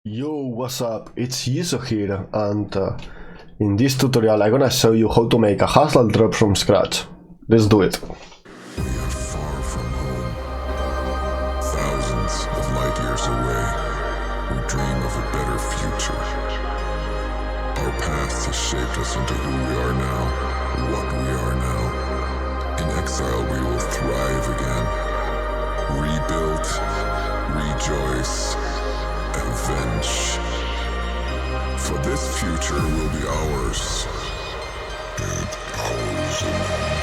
Yo, what's up? It's Yiso here, and in this tutorial I'm gonna show you how to make a hardstyle drop from scratch. Let's do it. We are far from home, thousands of light years away. We dream of a better future. Our past has shaped us into who we are now, what we are now. In exile we will thrive again, rebuild, rejoice, avenge. For this future will be ours, and ours alone.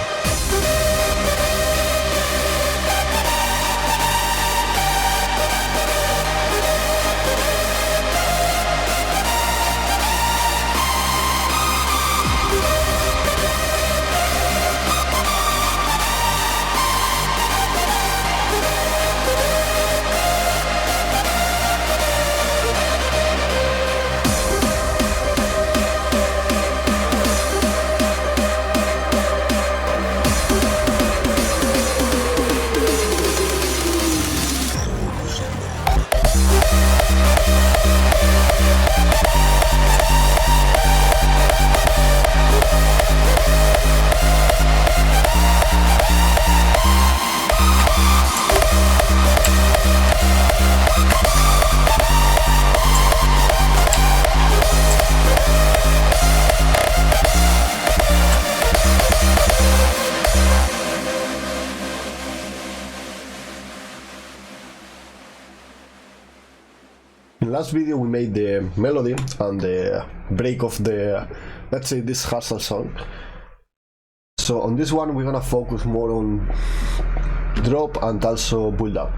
In last video we made the melody and the break of the, let's say, this hardstyle song. So on this one we're gonna focus more on drop and also build up.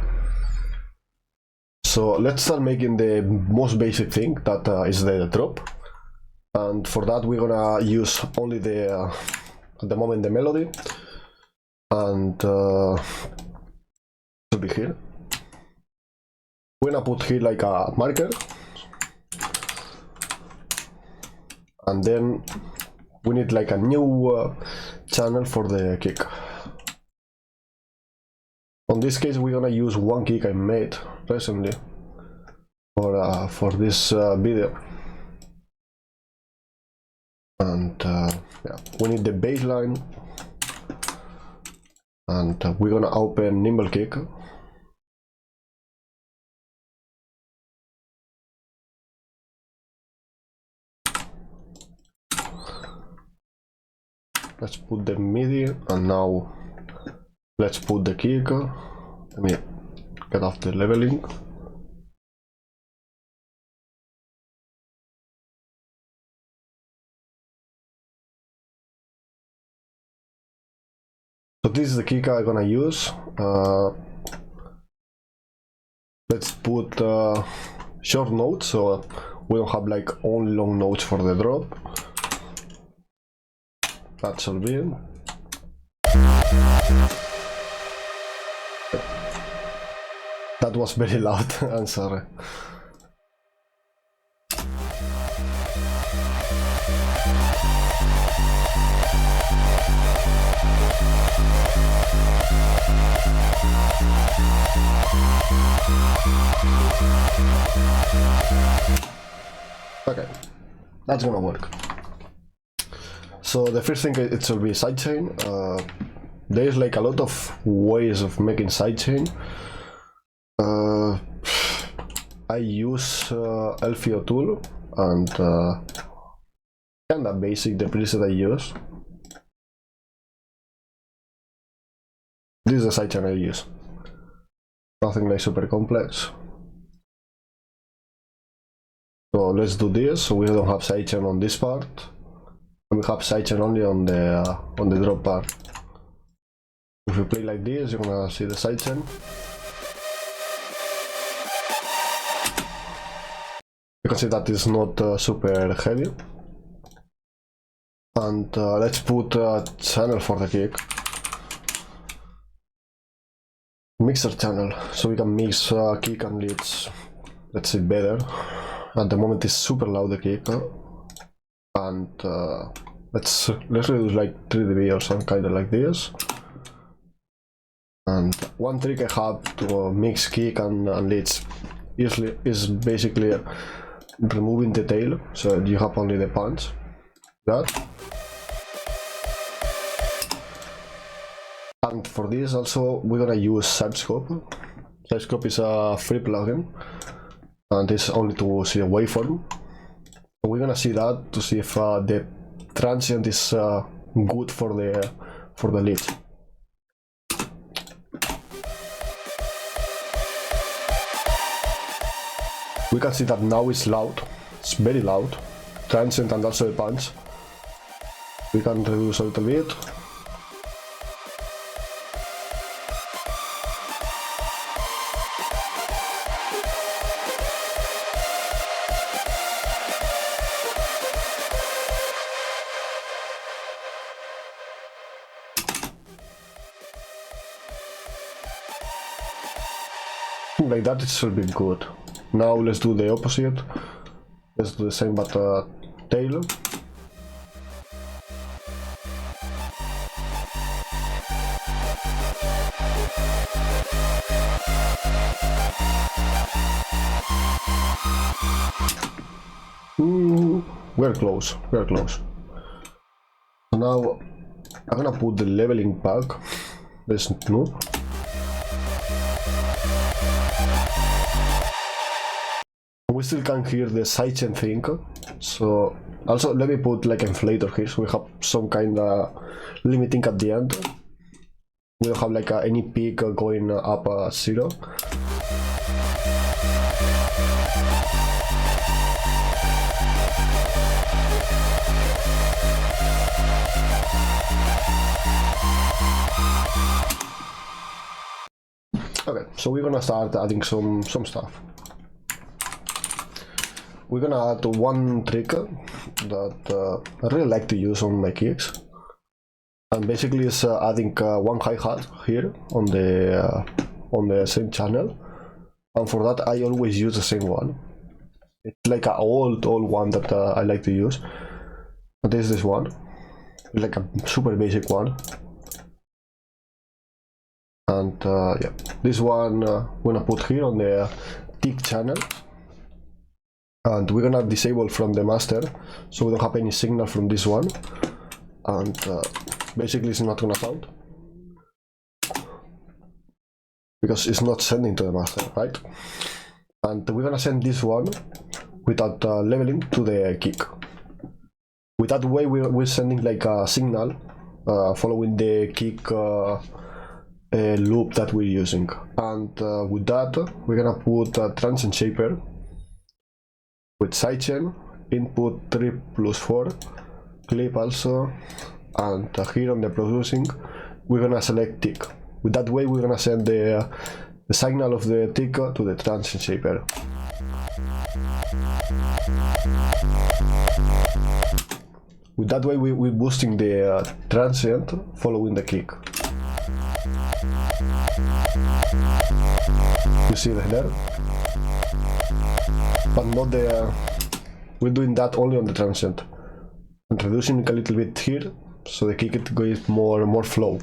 So let's start making the most basic thing, that is the drop. And for that we're gonna use only the, at the moment, the melody. And it should be here. We're gonna put here like a marker, and then we need like a new channel for the kick. On this case we're gonna use one kick I made recently for this video, and yeah, we need the bassline, and we're gonna open nimble kick. Let's put the MIDI, and now let's put the kick. Let me get off the leveling. So this is the kick I'm gonna use. Let's put short notes, so we don't have like only long notes for the drop. That's all bien. That was very loud, I'm sorry. Okay, that's gonna work. So the first thing, it should be sidechain. There's like a lot of ways of making sidechain. I use LFO tool, and kinda basic the preset I use. This is the sidechain I use. Nothing like super complex. So let's do this. So we don't have sidechain on this part. We have sidechain only on the drop part. If you play like this, you're gonna see the sidechain. You can see that it's not super heavy. And let's put a channel for the kick. Mixer channel, so we can mix kick and leads, let's say, better. At the moment it's super loud, the kick. And let's reduce like 3 dB or some kind of like this. And one trick I have to mix kick and leads is basically removing the tail, so you have only the punch. And for this also we're gonna use Sidescope. Sidescope is a free plugin and it's only to see a waveform. So we're gonna see that to see if the transient is good for the lead. We can see that now it's loud, it's very loud, transient and also the punch. We can reduce a little bit. Like that it should be good. Now let's do the opposite. Let's do the same but tail. We're close, we're close. So now I'm gonna put the leveling back. There's no. We still can hear the sidechain thing, so also let me put like inflator here, so we have some kind of limiting at the end. We don't have like any peak going up 0. Okay, so we're gonna start adding some stuff. We're gonna add one trick that I really like to use on my kicks, and basically is adding one hi-hat here on the same channel, and for that I always use the same one. It's like an old one that I like to use. But there's this one, like a super basic one, and yeah, this one we're gonna put here on the tick channel. And we're gonna disable from the master, so we don't have any signal from this one, and basically it's not gonna sound because it's not sending to the master, right? And we're gonna send this one without leveling to the kick. With that way we're sending like a signal following the kick loop that we're using, and with that we're gonna put a transient shaper with sidechain, input 3+4, clip also, and here on the producing we're gonna select tick. With that way we're gonna send the signal of the tick to the transient shaper. With that way we're boosting the transient following the kick. You see that there? But not the we're doing that only on the transient and reducing a little bit here, so the kick it goes more flow.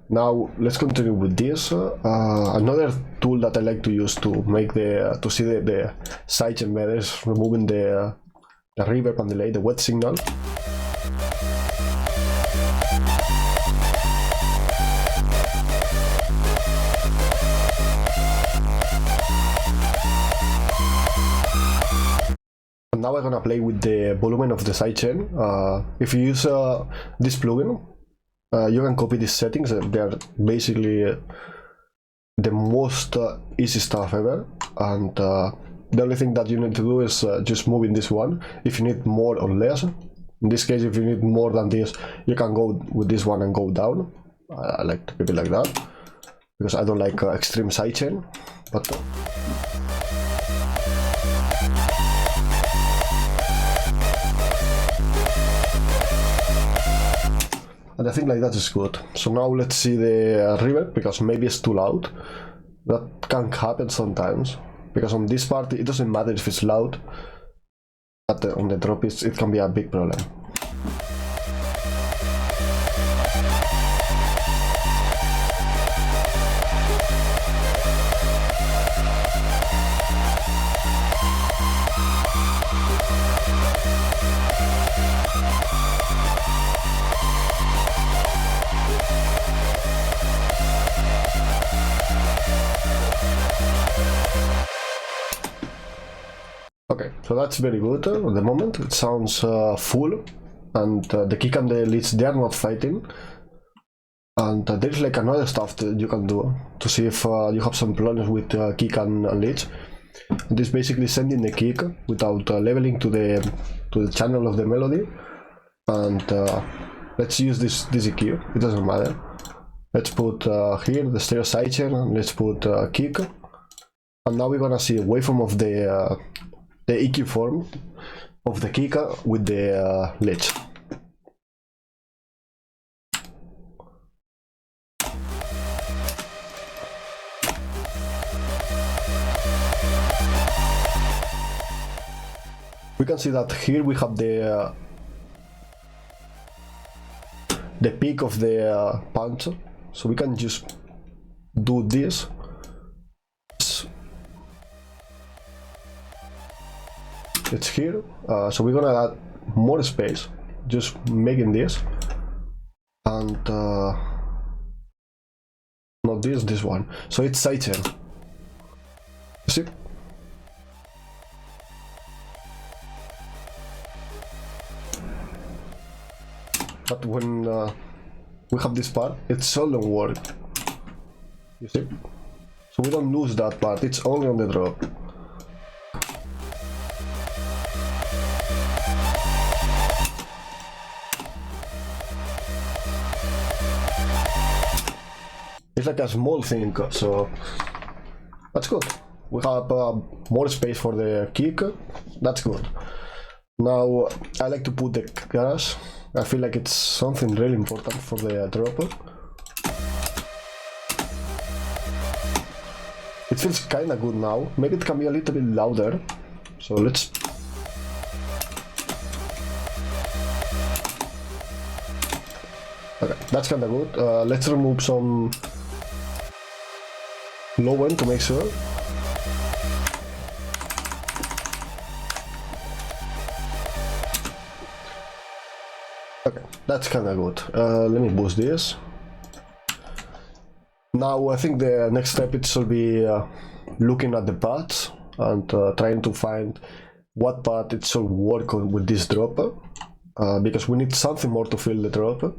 Now let's continue with this. Another tool that I like to use to make to see the sidechain better is removing the reverb and delay, the wet signal. Now I'm gonna play with the volume of the sidechain. If you use this plugin, you can copy these settings. They are basically the most easy stuff ever, and the only thing that you need to do is just move in this one if you need more or less. In this case, if you need more than this, you can go with this one and go down. I like to keep it like that because I don't like extreme sidechain, but and I think like that is good. So now let's see the reverb, because maybe it's too loud. That can happen sometimes, because on this part it doesn't matter if it's loud, but on the drop it can be a big problem. So that's very good at the moment. It sounds full, and the kick and the leads, they are not fighting. And there's like another stuff that you can do to see if you have some problems with kick and leads. This is basically sending the kick without leveling to the channel of the melody. And let's use this EQ. It doesn't matter. Let's put here the stereo sidechain, and let's put kick. And now we're gonna see a waveform of the EQ form of the kick with the leads. We can see that here we have the peak of the punch, so we can just do this. It's here, so we're gonna add more space, just making this, and not this one. So it's sidechain. See? But when we have this part, it seldom works. You see? So we don't lose that part, it's only on the drop. It's like a small thing, so that's good. We have more space for the kick, that's good. Now I like to put the crash. I feel like it's something really important for the dropper. It feels kinda good now. Maybe it can be a little bit louder. So let's... Okay, that's kinda good. Let's remove some low end to make sure. Okay, that's kinda good. Let me boost this. Now I think the next step it should be looking at the paths and trying to find what path it should work on with this dropper, because we need something more to fill the dropper.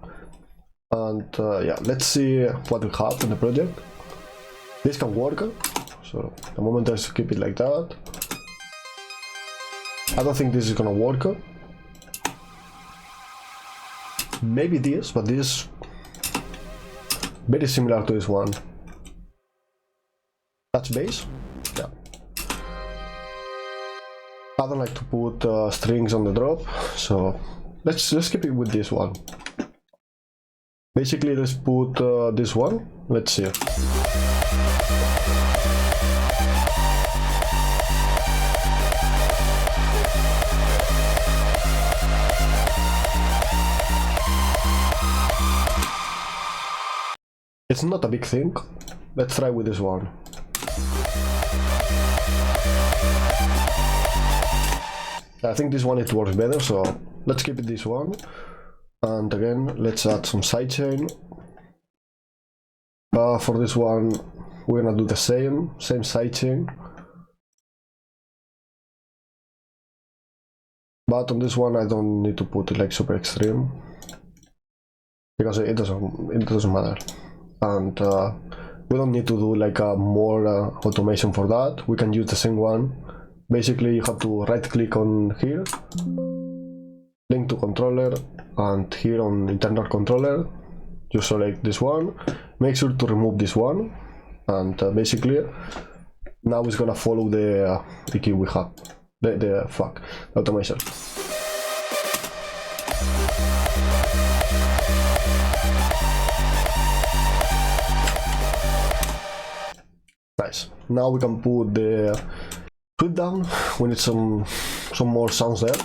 And yeah, let's see what we have in the project. This can work, so the moment I just keep it like that. I don't think this is gonna work. Maybe this, but this very similar to this one. That's bass. Yeah. I don't like to put strings on the drop, so let's keep it with this one. Basically, let's put this one. Let's see. It's not a big thing. Let's try with this one. I think this one it works better, so let's keep it this one. And again, let's add some sidechain. For this one, we're gonna do the same sidechain. But on this one, I don't need to put it like super extreme because it doesn't matter. And we don't need to do like a more automation for that. We can use the same one. Basically, you have to right click on here, link to controller, and here on internal controller, you select this one. Make sure to remove this one, and basically now it's gonna follow the EQ we have, the automation. Nice. Now we can put the sweep down. We need some more sounds there.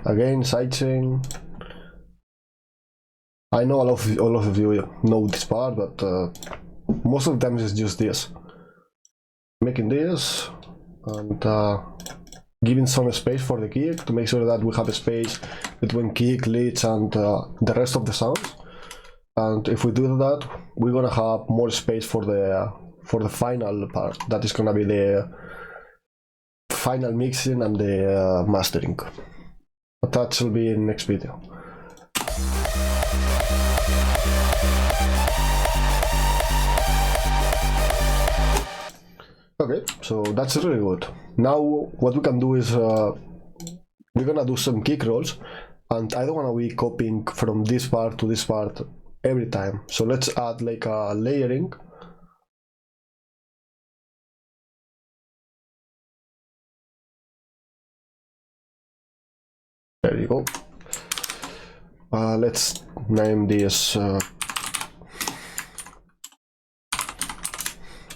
Again, sidechain. I know all of you know this part, but most of the times it's just this. Making this and giving some space for the kick to make sure that we have a space between kick, leads, and the rest of the sounds. And if we do that, we're gonna have more space for the final part. That is gonna be the final mixing and the mastering. But that will be in next video. Okay, so that's really good. Now what we can do is we're gonna do some kick rolls, and I don't wanna be copying from this part to this part every time. So let's add like a layering. There you go. Let's name this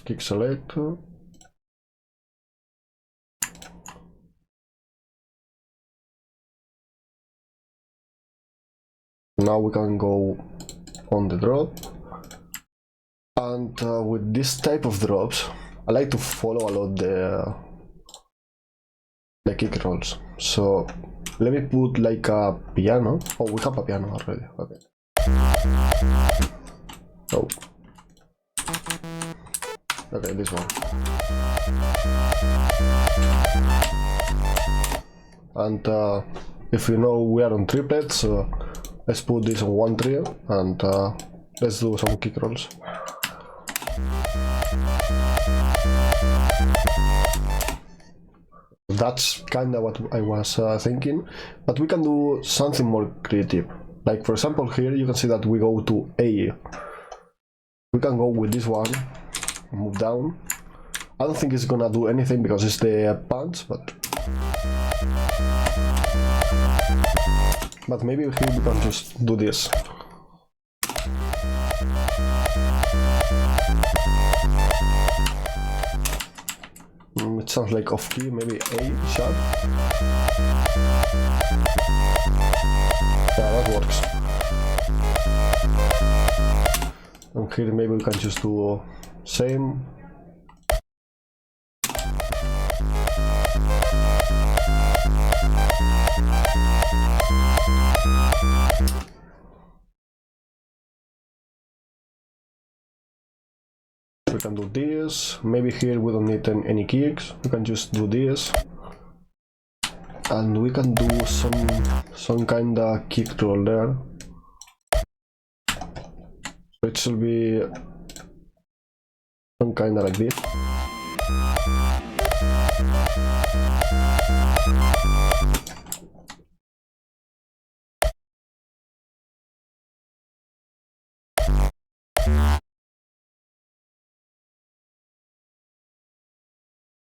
kick selector. Now we can go on the drop, and with this type of drops I like to follow a lot the kick rolls. So let me put like a piano. Oh, we have a piano already. Okay. Oh. Okay, this one. And if you know we are on triplets, let's put this on one trio and let's do some kick rolls. That's kinda what I was thinking, but we can do something more creative. Like for example here you can see that we go to A. We can go with this one, move down. I don't think it's gonna do anything because it's the punch, but maybe here we can just do this. It sounds like off key, maybe A sharp. Yeah, that works. And here maybe we can just do same. We can do this. Maybe here we don't need any kicks. We can just do this, and we can do some kind of kick roll there. So it should be some kind of like this.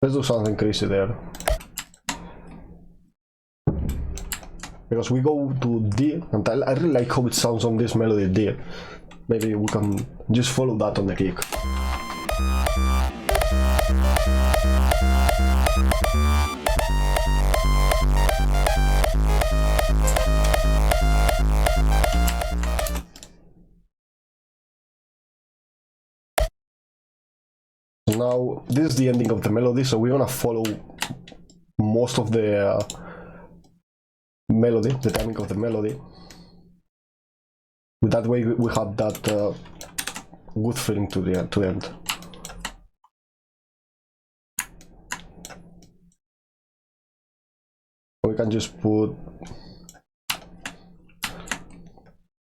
Let's do something crazy there. Because we go to D, and I really like how it sounds on this melody D. Maybe we can just follow that on the kick. Now this is the ending of the melody, so we're gonna follow most of the melody, the timing of the melody. That way we have that good feeling to the end. We can just put.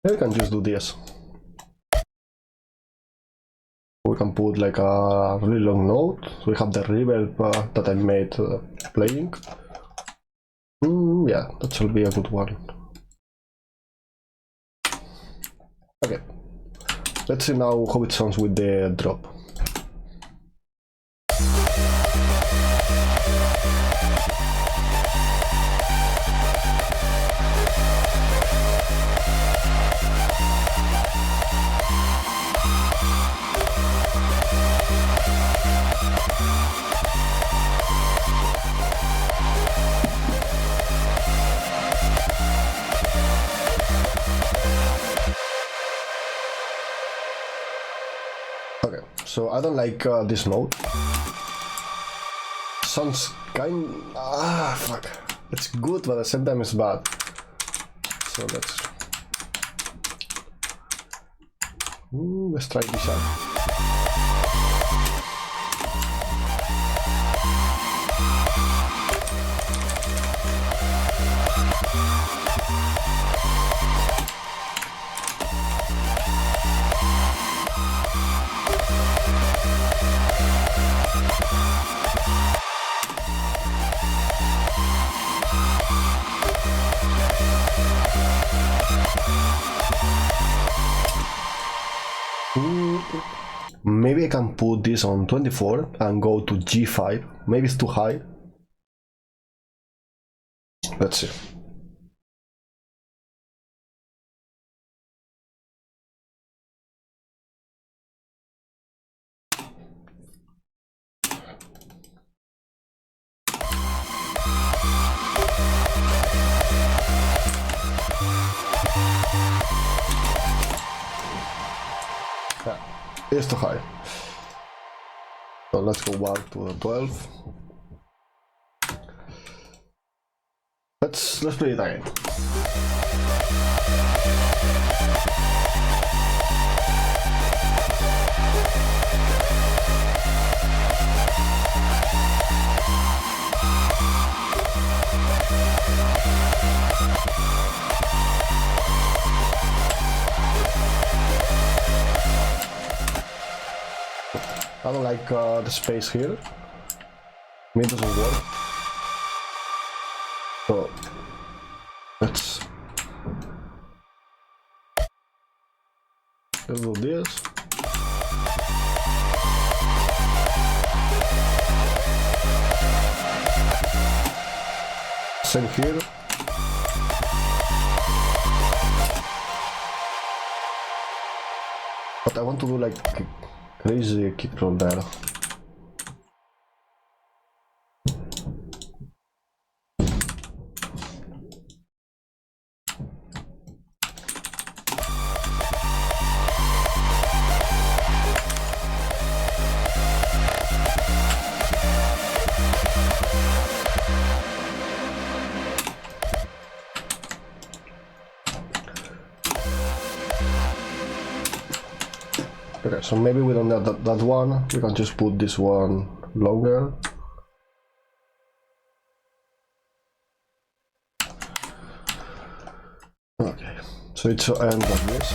We can just do this. We can put like a really long note. We have the reverb that I made playing. Yeah, that should be a good one. Okay, let's see now how it sounds with the drop. Okay, so I don't like this note. Sounds fuck. It's good, but at the same time it's bad. So Let's try this out. Maybe I can put this on 24 and go to G5. Maybe it's too high. Let's see. It's too high. So let's go back to the 12. Let's play it again. I don't like the space here. It doesn't work. So let's do this. Same here. But I want to do like crazy kick roll there. Okay, so maybe we don't need that one, we can just put this one longer. Okay, so it's the end of this.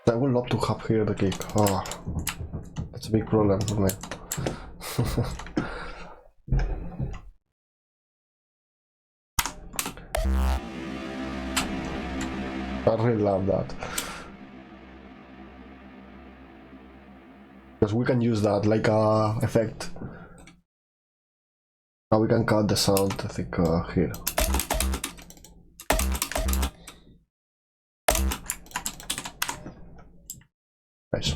I would love to have here the kick. Ah, that's a big problem for me. I really love that. Because we can use that like a effect. Now we can cut the sound, I think, here. Nice.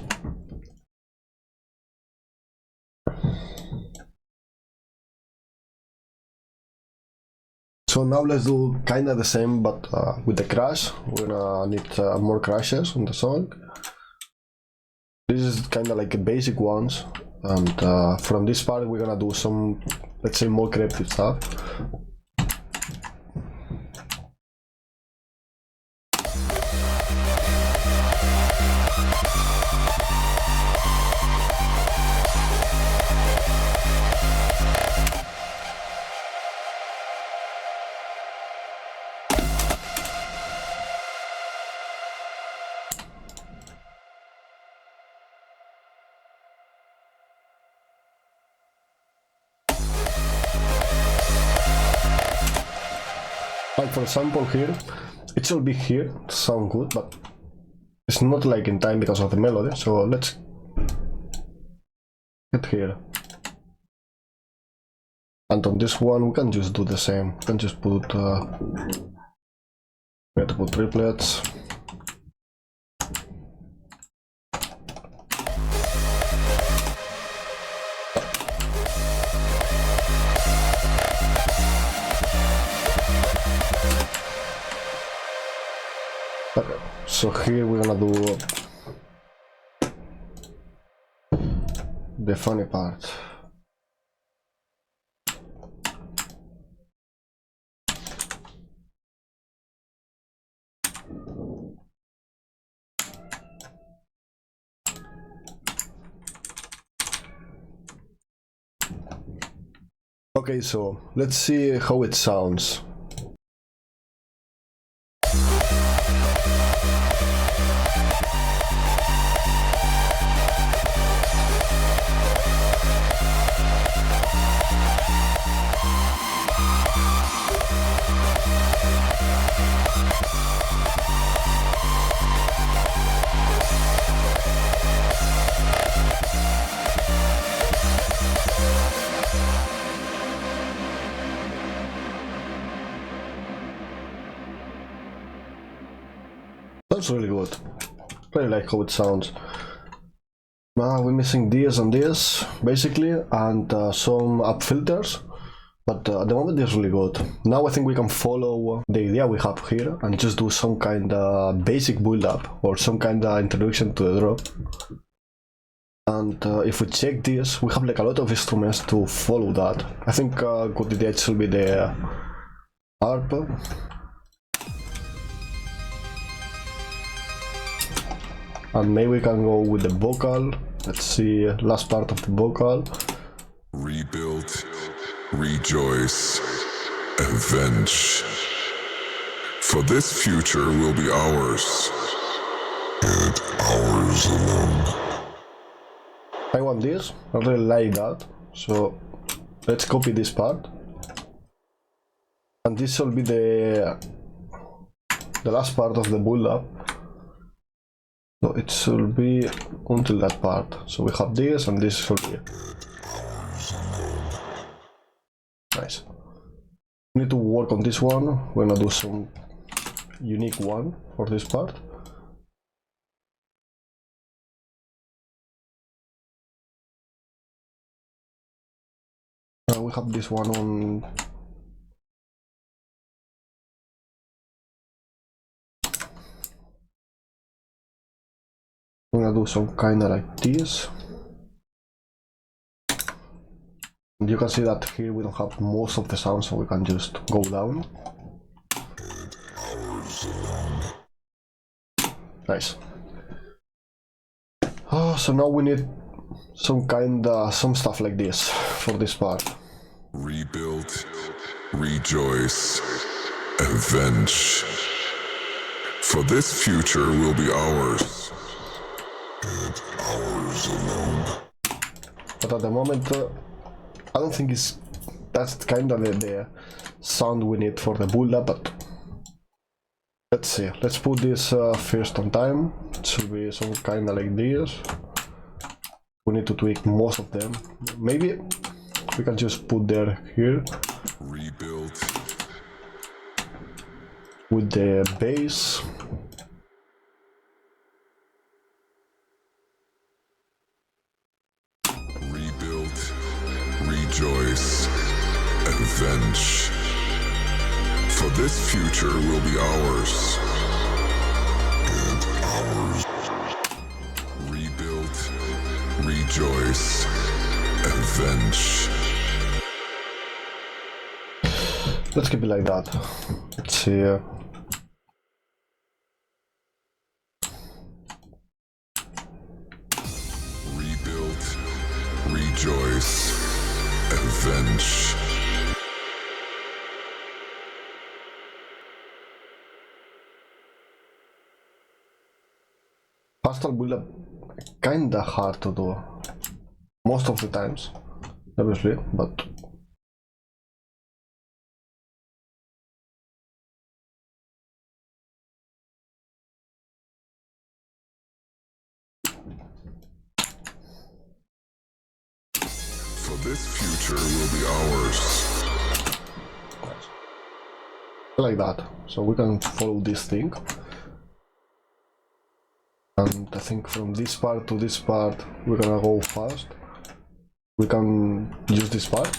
So now let's do kind of the same, but with the crash. We're gonna need more crashes on the song. This is kind of like a basic ones, and from this part we're gonna do some, let's say, more creative stuff. Like for example here, it should be here to sound good, but it's not like in time because of the melody, so let's get here. And on this one we can just do the same, we can just put, we have to put triplets. Okay, so here we're gonna do the funny part. Okay, so let's see how it sounds. That's really good. Really like how it sounds. We're missing this and this basically, and some up filters, but at the moment it's really good. Now I think we can follow the idea we have here and just do some kind of basic build up or some kind of introduction to the drop. And if we check this, we have like a lot of instruments to follow that. I think good idea should be the harp. And maybe we can go with the vocal. Let's see, last part of the vocal. Rebuild, rejoice, avenge. For this future will be ours, and ours alone. I want this, I really like that. So let's copy this part. And this will be the last part of the build up. So it should be until that part. So we have this and this should be nice. We need to work on this one. We're gonna do some unique one for this part. We have this one on. I'm gonna do some kind of like this. And you can see that here we don't have most of the sound, so we can just go down. Nice. Oh, so now we need some stuff like this for this part. Rebuild, rejoice, avenge. For this future will be ours, and ours alone. But at the moment, I don't think that's kind of the sound we need for the build up, but let's see. Let's put this first on time. It should be some kind of like this. We need to tweak most of them. Maybe we can just put there here. Rebuild. With the bass. Rebuild, rejoice, avenge. For this future will be ours, and ours. Rebuild, rejoice, avenge. Let's keep it like that. Let's see. Rebuild, rejoice, avenge. Hardstyle build up kinda hard to do most of the times, obviously, but For this future will be ours. like that. So we can follow this thing. And I think from this part to this part, we're gonna go fast. We can use this part.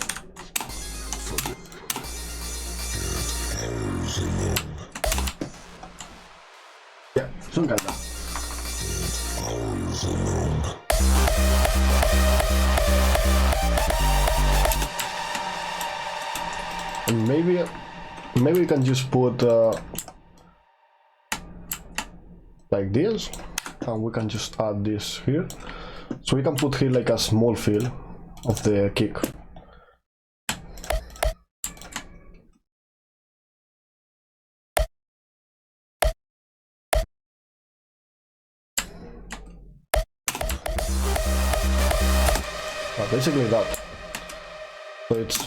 Yeah, some kind of. And maybe we can just put like this, and we can just add this here. So we can put here like a small fill of the kick. Basically that. So it's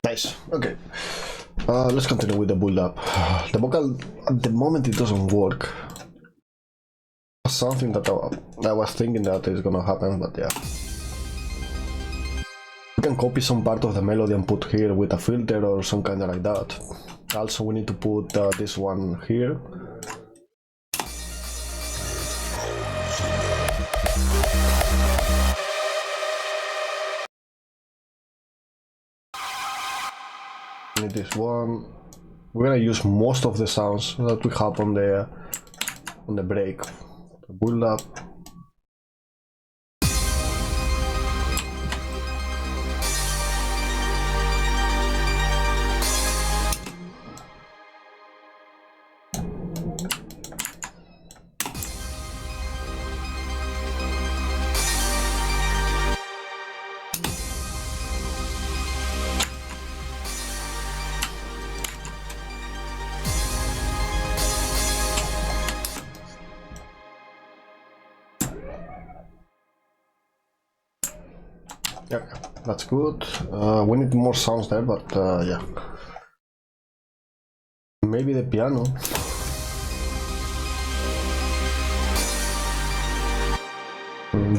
nice. Okay, let's continue with the build up. The vocal at the moment it doesn't work. Something that I was thinking that is gonna happen, but yeah. We can copy some part of the melody and put here with a filter or some kind of like that. Also, we need to put this one here. Need this one. We're gonna use most of the sounds that we have on the break. The build up. Yeah, that's good. We need more sounds there, but yeah. Maybe the piano.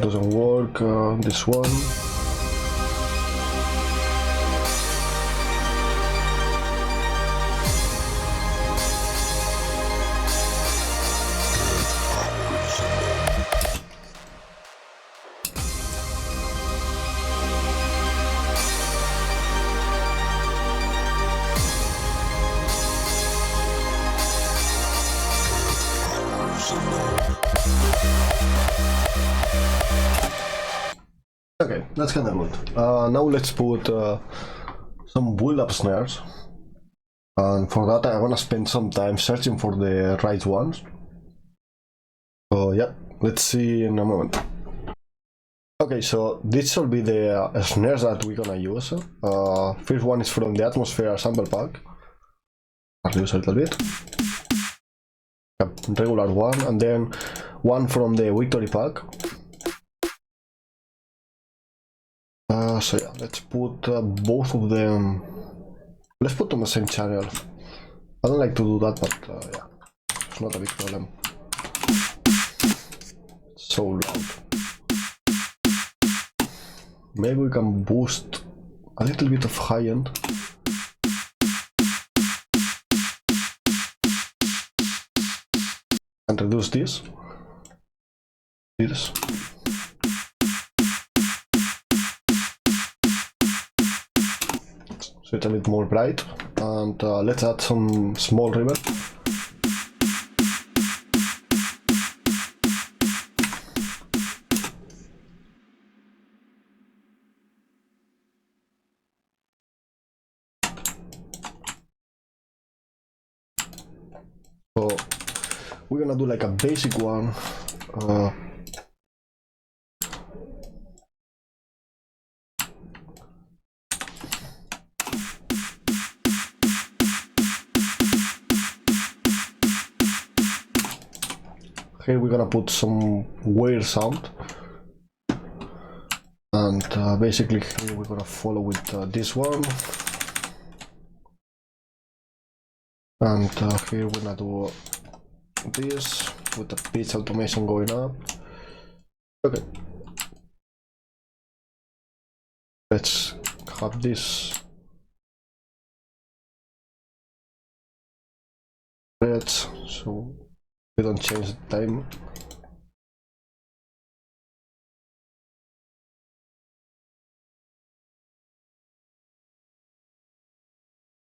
Doesn't work. This one. Okay, that's kind of good. Now let's put some build-up snares, and for that I want to spend some time searching for the right ones. So yeah, let's see in a moment. Okay, so this will be the snares that we're gonna use. First one is from the Atmosphere sample pack. I'll use a little bit. A regular one, and then one from the Victory pack. So yeah, let's put both of them. Let's put them on the same channel. I don't like to do that, but yeah, it's not a big problem. It's so loud. Maybe we can boost a little bit of high end. And reduce this. So it's a bit more bright, and let's add some small reverb. So we're gonna do like a basic one. Here we're gonna put some weird sound, and basically here we're gonna follow with this one, and here we're gonna do this with the pitch automation going up. Okay, let's have this red so we don't change the time.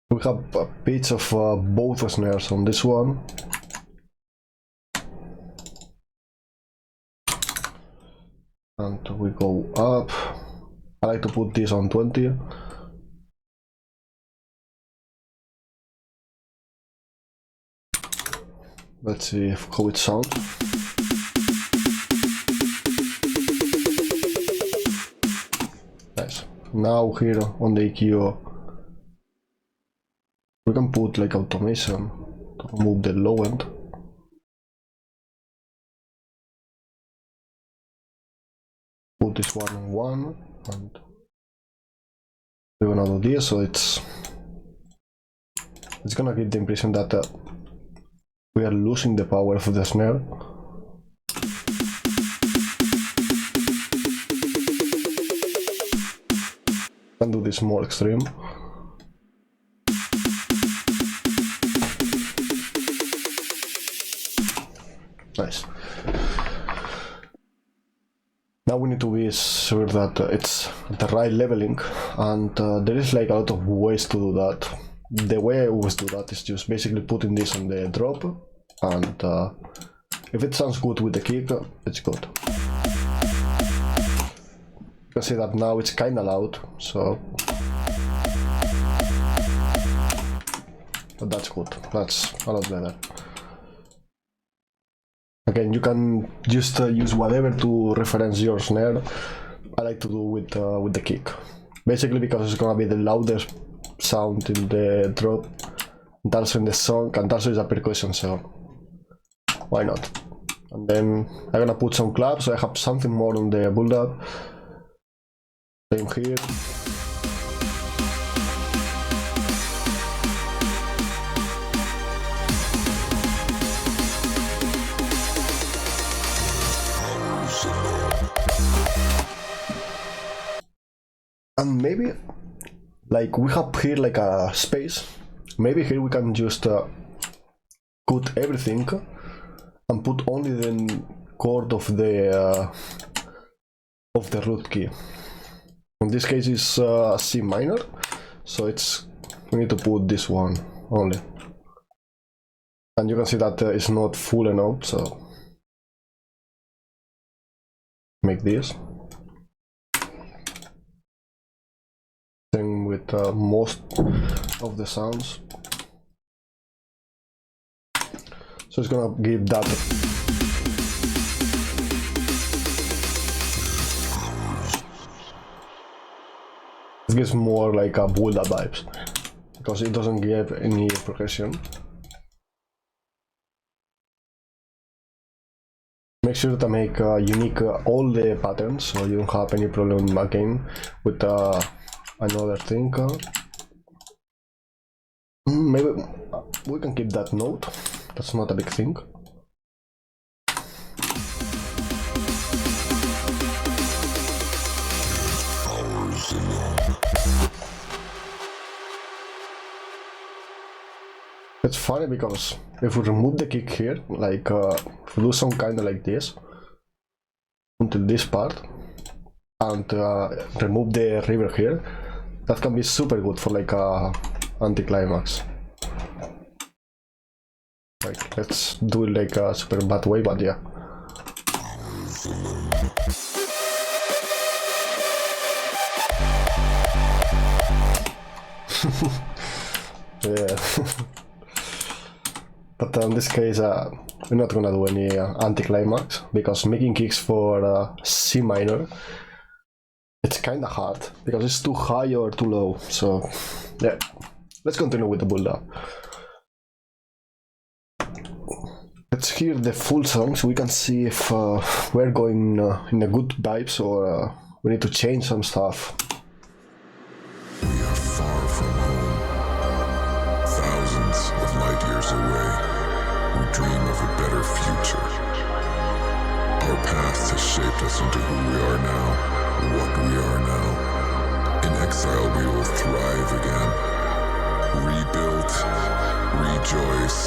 We have a pitch of both snares on this one. and we go up. I like to put this on 20. Let's see how it sounds. Nice. Now here on the EQ we can put like automation to remove the low end. Put this one on 1 and we're gonna do this, so it's gonna give the impression that we are losing the power of the snare. Can do this more extreme. Nice. Now we need to be sure that it's the right leveling, and there is like a lot of ways to do that. The way I always do that is just basically putting this on the drop, and if it sounds good with the kick, it's good. You can see that now it's kinda loud, so but that's good. That's a lot better. Again, you can just use whatever to reference your snare. I like to do with the kick, basically because it's gonna be the loudest sound in the drop, and also in the song, and also is a percussion, so why not? And then I'm gonna put some claps, so I have something more on the build up. Same here. And maybe like we have here like a space, maybe here we can just cut everything and put only the chord of the root key. In this case it's C minor, so we need to put this one only, and you can see that it's not full enough, so make this. Same with most of the sounds, so it's gonna give that it gives more like a build-up vibes because it doesn't give any progression. Make sure to make unique all the patterns, so you don't have any problem again with another thing. Maybe we can keep that note, that's not a big thing. It's funny because if we remove the kick here, like if we do some kind of like this until this part and remove the reverb here, that can be super good for like a anticlimax. Like let's do it like a super bad way, but yeah. Yeah. But in this case, we're not gonna do any anticlimax because making kicks for C minor, it's kinda hard because it's too high or too low. So yeah, let's continue with the build up. Let's hear the full song so we can see if we're going in a good vibes or we need to change some stuff. We are far from home, thousands of light years away. We dream of a better future. Our past has shaped us into who we are now, what we are now. In exile we will thrive again. Rebuild, rejoice,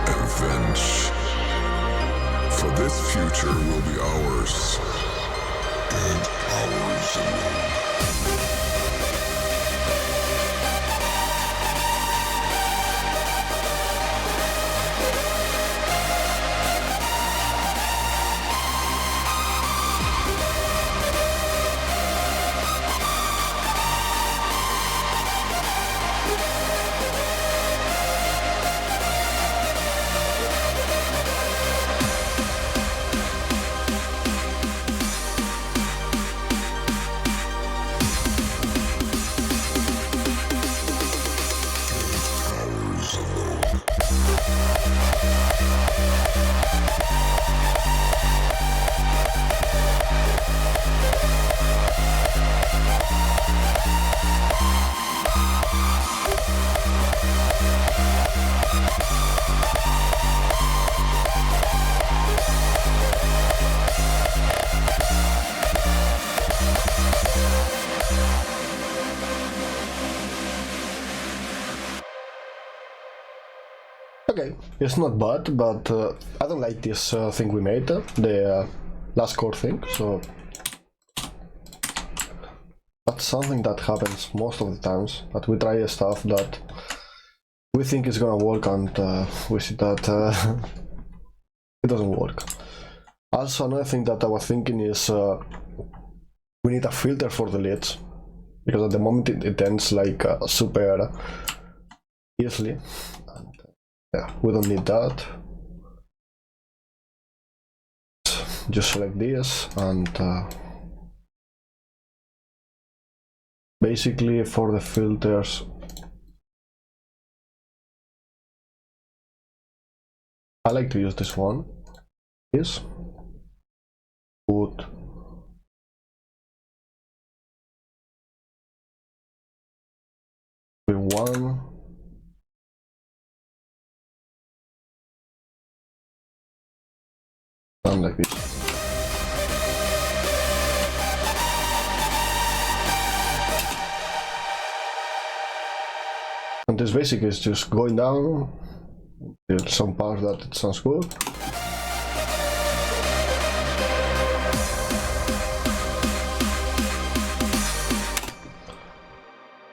avenge. For this future will be ours, and ours alone. Okay, it's not bad, but I don't like this thing we made, the last chord thing, so that's something that happens most of the times, that we try stuff that we think is gonna work and we see that it doesn't work. Also, another thing that I was thinking is we need a filter for the leads, because at the moment it ends like super easily, and yeah, we don't need that. Just select this, and basically for the filters I like to use this one. This put one and like this. And this basically is just going down. There's some parts that it sounds good.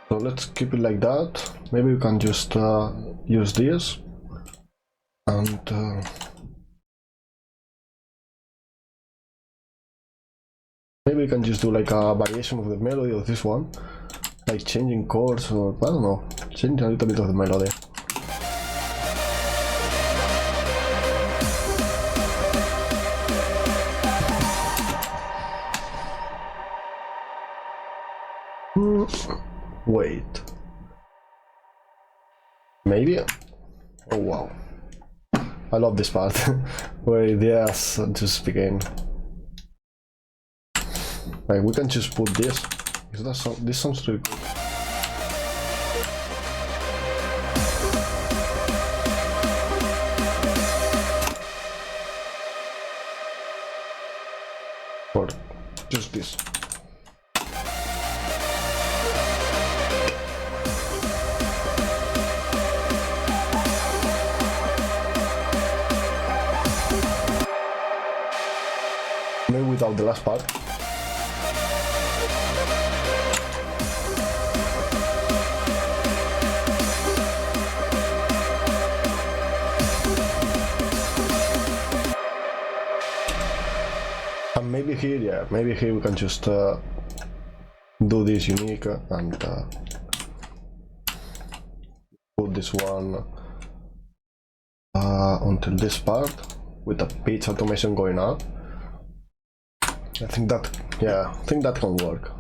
So let's keep it like that. Maybe we can just use this and maybe we can just do like a variation of the melody of this one, like changing chords, or I don't know, changing a little bit of the melody. Wait, maybe? Oh wow, I love this part where yes, just begin. Like we can just put this. This sounds really good. Or just this. Maybe without the last part. And maybe here, yeah, maybe here we can just do this unique and put this one until this part with the pitch automation going up. I think that, yeah, I think that can work.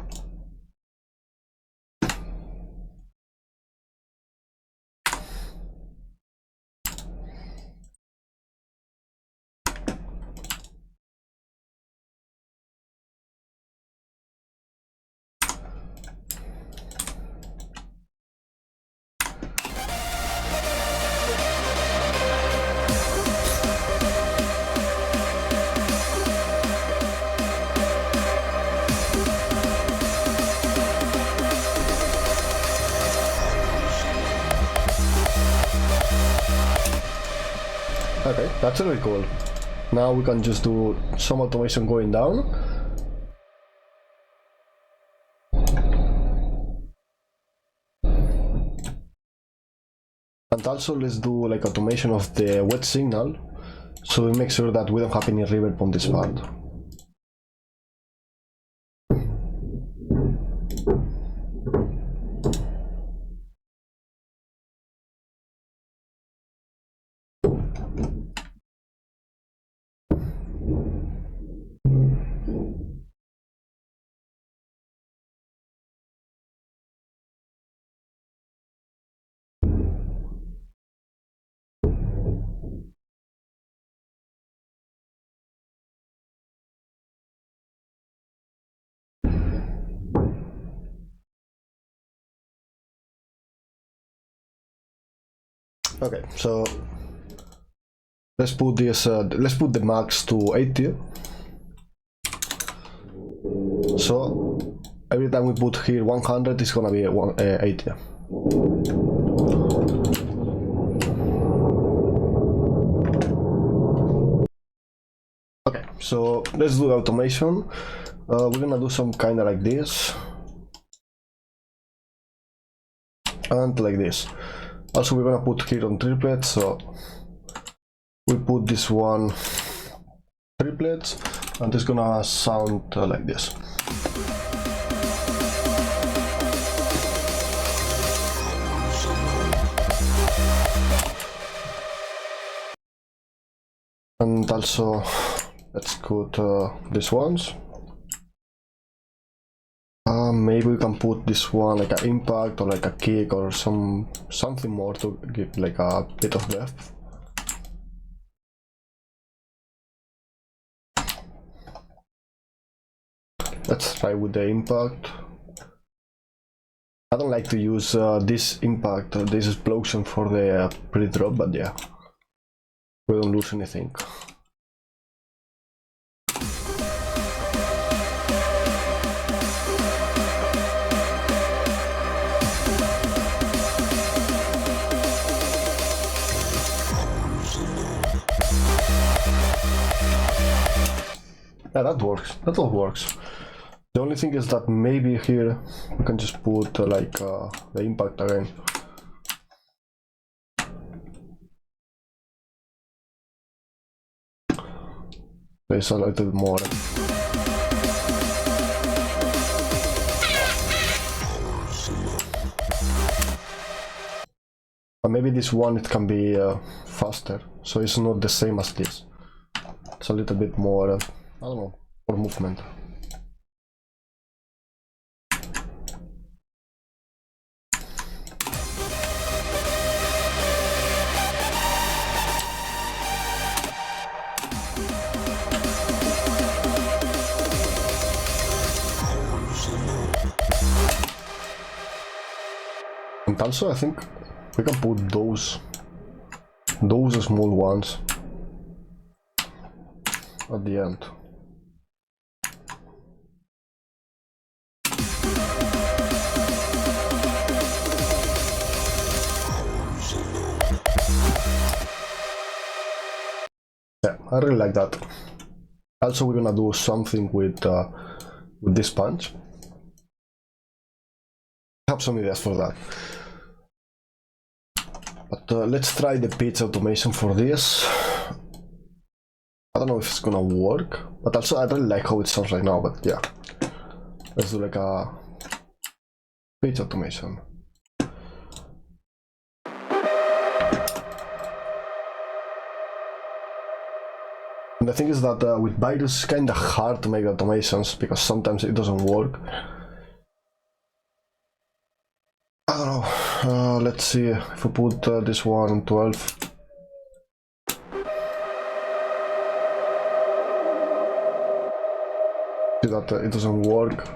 Okay, that's really cool. Now we can just do some automation going down. And also let's do like automation of the wet signal, so we make sure that we don't have any reverb on this part. Okay, so let's put this. Let's put the max to 80. So every time we put here 100, it's gonna be 80. So let's do automation. We're gonna do some kind of like this and like this. Also we're gonna put here on triplets, so we put this one triplets and it's gonna sound like this. And also let's put these ones. Maybe we can put this one like an impact or like a kick or something more to give like a bit of depth. Let's try with the impact. I don't like to use this impact, this explosion for the pre-drop, but yeah, we don't lose anything. Yeah, that works. That all works. The only thing is that maybe here we can just put like the impact again. There's a little bit more. But maybe this one it can be faster, so it's not the same as this. It's a little bit more, I don't know, more movement. And also I think we can put those small ones at the end. Yeah, I really like that. Also we're gonna do something with this punch. I have some ideas for that. But let's try the pitch automation for this. I don't know if it's gonna work, but also I don't like how it sounds right now, but yeah. Let's do like a pitch automation. And the thing is that with Virus it's kinda hard to make automations because sometimes it doesn't work. I don't know, let's see if we put this one on 12. See that it doesn't work.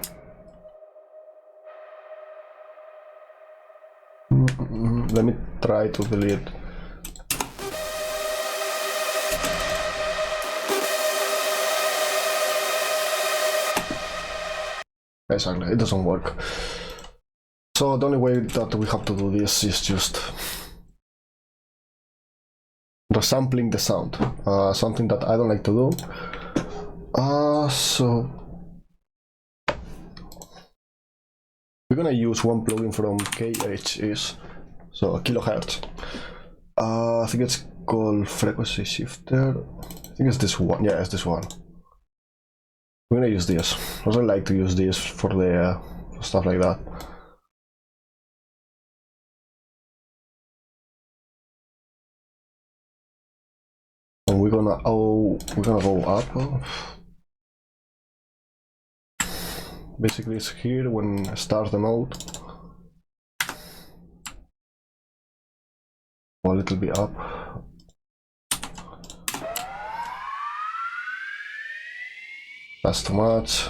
Let me try to delete. Exactly, it doesn't work. So the only way that we have to do this is just resampling the sound, something that I don't like to do. So we're gonna use one plugin from KHS, so kilohertz. I think it's called frequency shifter. I think it's this one. Yeah, it's this one. We're gonna use this. I really like to use this for the for stuff like that. And we're gonna go up. Basically, it's here when I start the node. Go a little bit up. That's too much.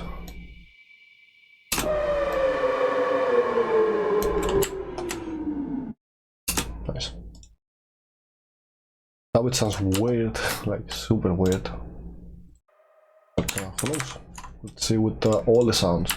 Nice. Now it sounds weird, like super weird. But who knows? Let's see with all the sounds.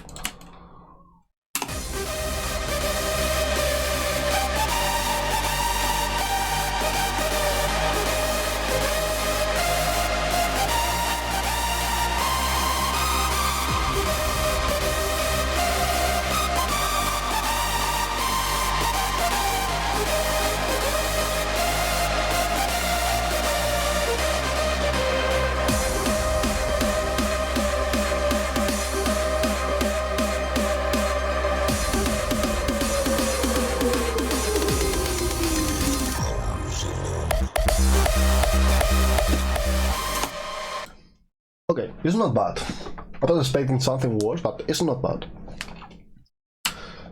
It's not bad. I was expecting something worse, but it's not bad.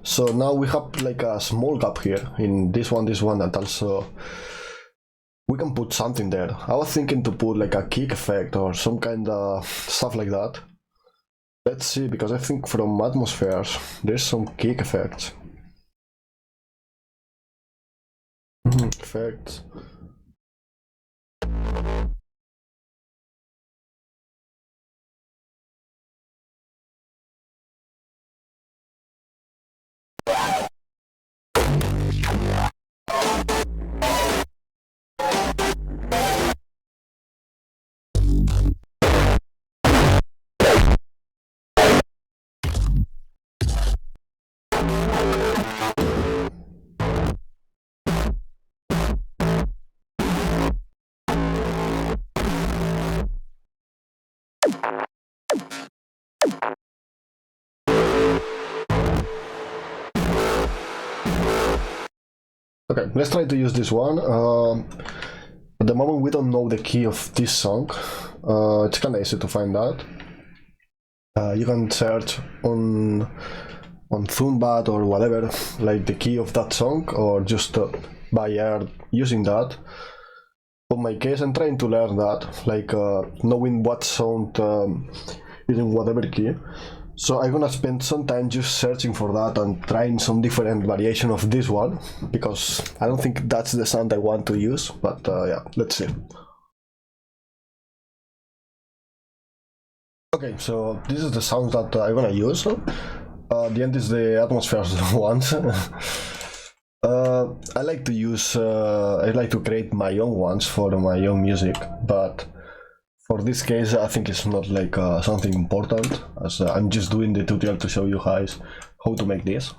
So now we have like a small gap here in this one, and also we can put something there. I was thinking to put like a kick effect or some kind of stuff like that. Let's see, because I think from atmospheres there's some kick effects. Effects. Okay, let's try to use this one. At the moment we don't know the key of this song. It's kinda easy to find out. You can search on Zumbat or whatever, like the key of that song, or just by ear using that. In my case, I'm trying to learn that, like knowing what sound is in whatever key. So I'm gonna spend some time just searching for that and trying some different variation of this one, because I don't think that's the sound I want to use, but yeah, let's see. Okay, so this is the sound that I'm gonna use. The end is the atmospheres ones. I like to use, I like to create my own ones for my own music, but for this case I think it's not like something important, as I'm just doing the tutorial to show you guys how to make this.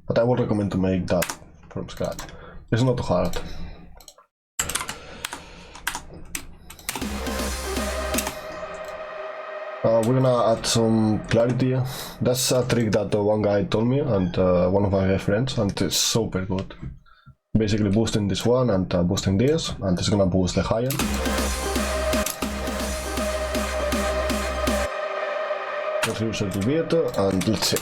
But I would recommend to make that from scratch. It's not too hard. We're gonna add some clarity. That's a trick that one guy told me, and one of my friends, and it's super good. Basically boosting this one and boosting this, and it's gonna boost the high end. Let's use a little bit, and let's see.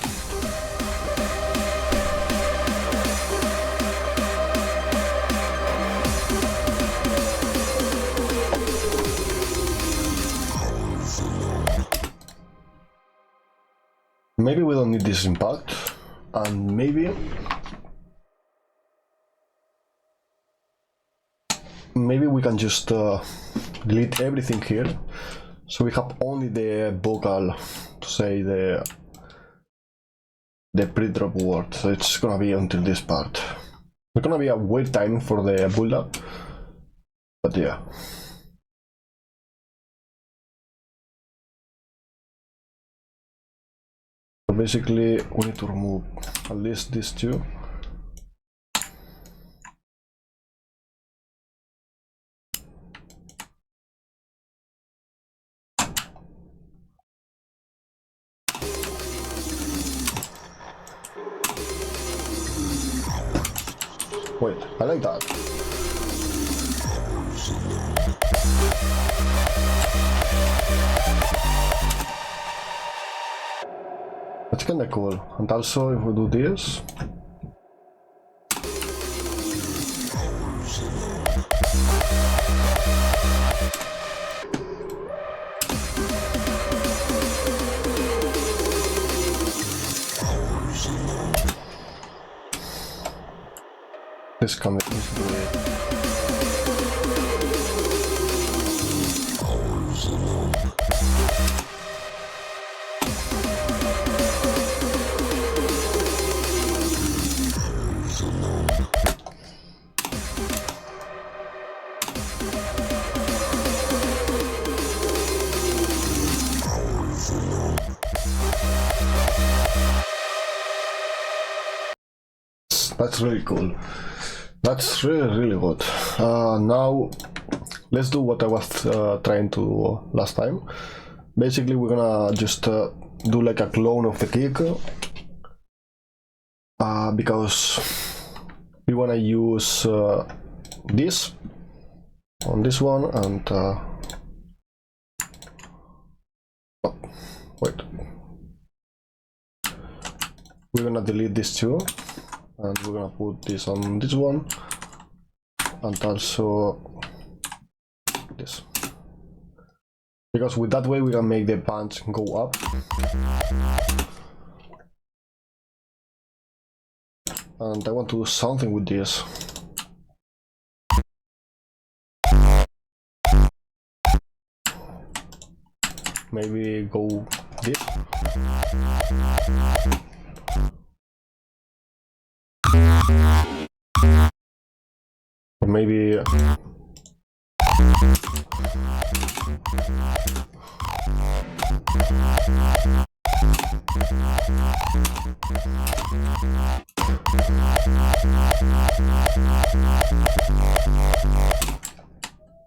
Maybe we don't need this impact, and maybe we can just delete everything here, so we have only the vocal to say the pre-drop word. So it's gonna be until this part. It's gonna be a weird time for the build-up, but yeah. So basically we need to remove at least these two. Wait, I like that. That's kinda cool. And also if we do this, this can be that's really cool. That's really good. Now let's do what I was trying to do last time. Basically we're gonna just do like a clone of the kick, because we wanna use this on this one, and wait. We're gonna delete these two, and we're gonna put this on this one, and also this. Because with that way we can make the punch go up. And I want to do something with this. Maybe go this. Or maybe I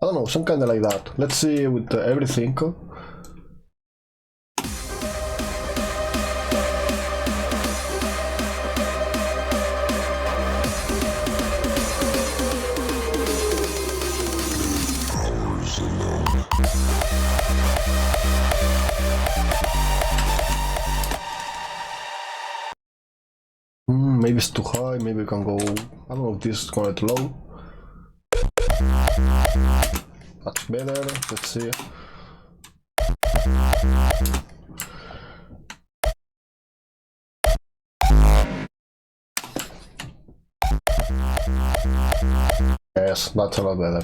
don't know, some kind of like that. Let's see with everything. Maybe it's too high, maybe we can go, I don't know if this is going too low. Much better, let's see. Yes, that's a lot better.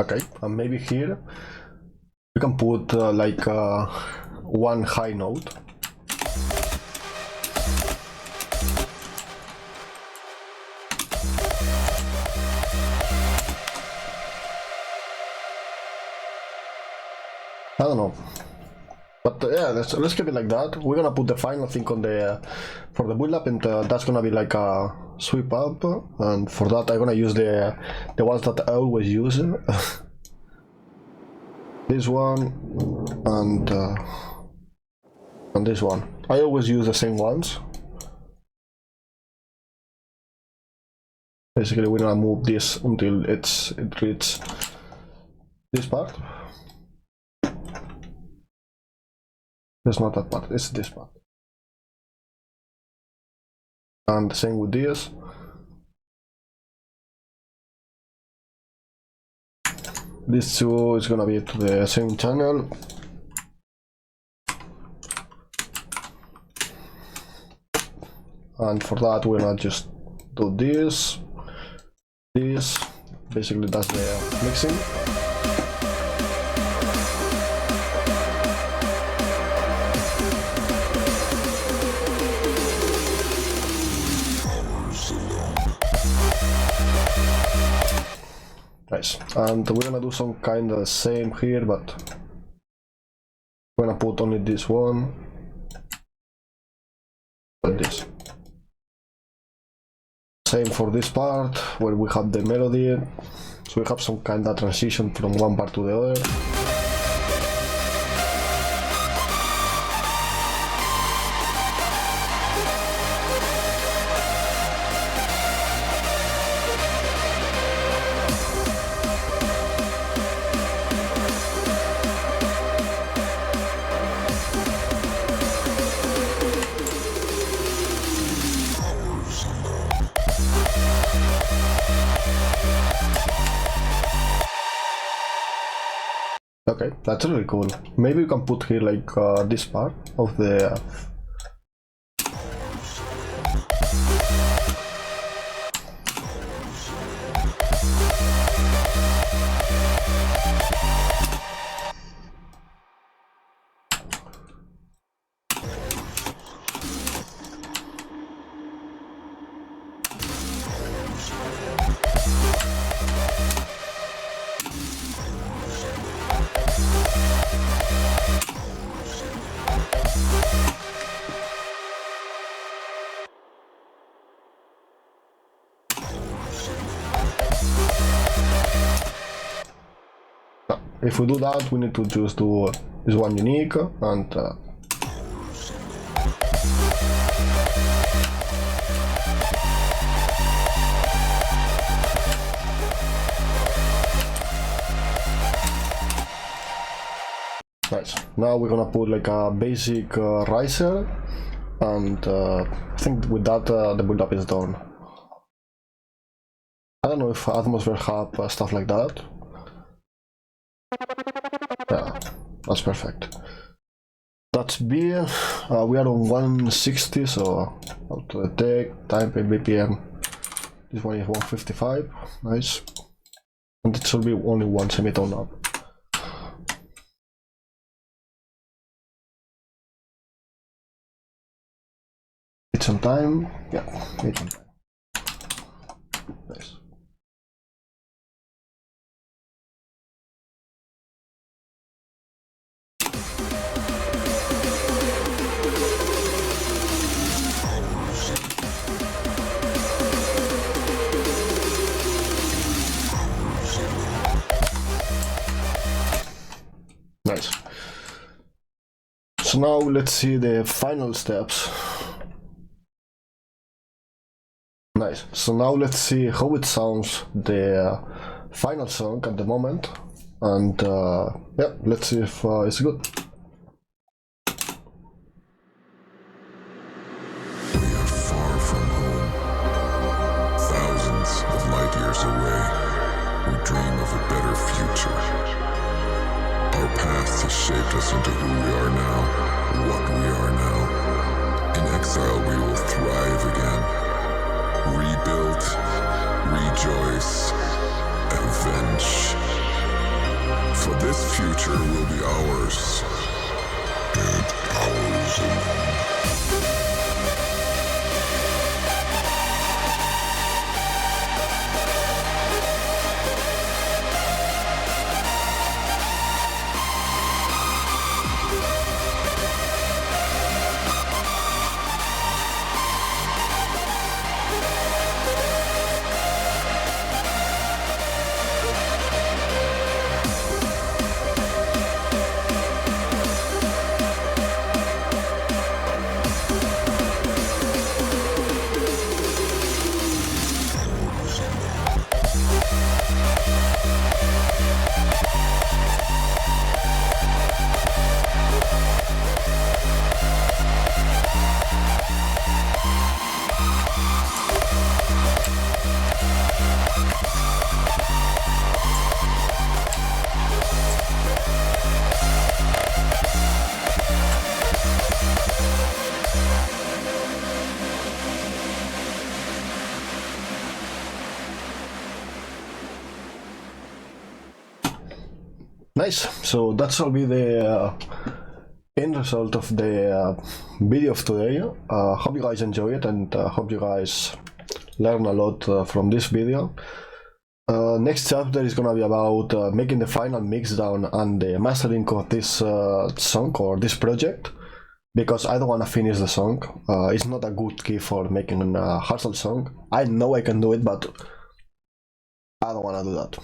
Okay, and maybe here we can put like one high note. I don't know, but yeah, let's keep it like that. We're gonna put the final thing on the for the build up, and that's gonna be like a sweep up. And for that, I'm gonna use the ones that I always use. This one and this one. I always use the same ones. Basically, we're gonna move this until it reaches this part. It's not that part, it's this part. And the same with this. This two is gonna be to the same channel. And for that we're gonna just do this. Basically that's the mixing. Nice. And we're gonna do some kind of same here, but we're gonna put only this one like this. Same for this part where we have the melody, so we have some kind of transition from one part to the other. Okay, that's really cool. Maybe we can put here like this part of the if we do that, we need to just do this one unique and nice. Now we're gonna put like a basic riser, and I think with that the build-up is done. I don't know if Atmosphere have stuff like that. Yeah, that's perfect. That's B. We are on 160, so auto detect, time per BPM. This one is 155. Nice. And it should be only one semitone up. Need some time. Yeah, need some time. Nice. Nice. So now let's see the final steps. Nice. So now let's see how it sounds, the final song at the moment, and yeah, let's see if it's good. We are far from home, thousands of light years away. We dream of a better future. Our past has shaped us into who we are now, what we are now. In exile, we will thrive again. Rebuild, rejoice, avenge. For this future will be ours, and ours alone. Nice. So that's will be the end result of the video of today. Hope you guys enjoy it, and hope you guys learn a lot from this video. Next chapter is gonna be about making the final mixdown and the mastering of this song or this project, because I don't want to finish the song. It's not a good key for making a hardstyle song. I know I can do it, but I don't want to do that.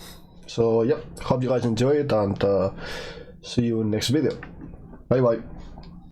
So yeah, hope you guys enjoy it, and see you in next video. Bye bye.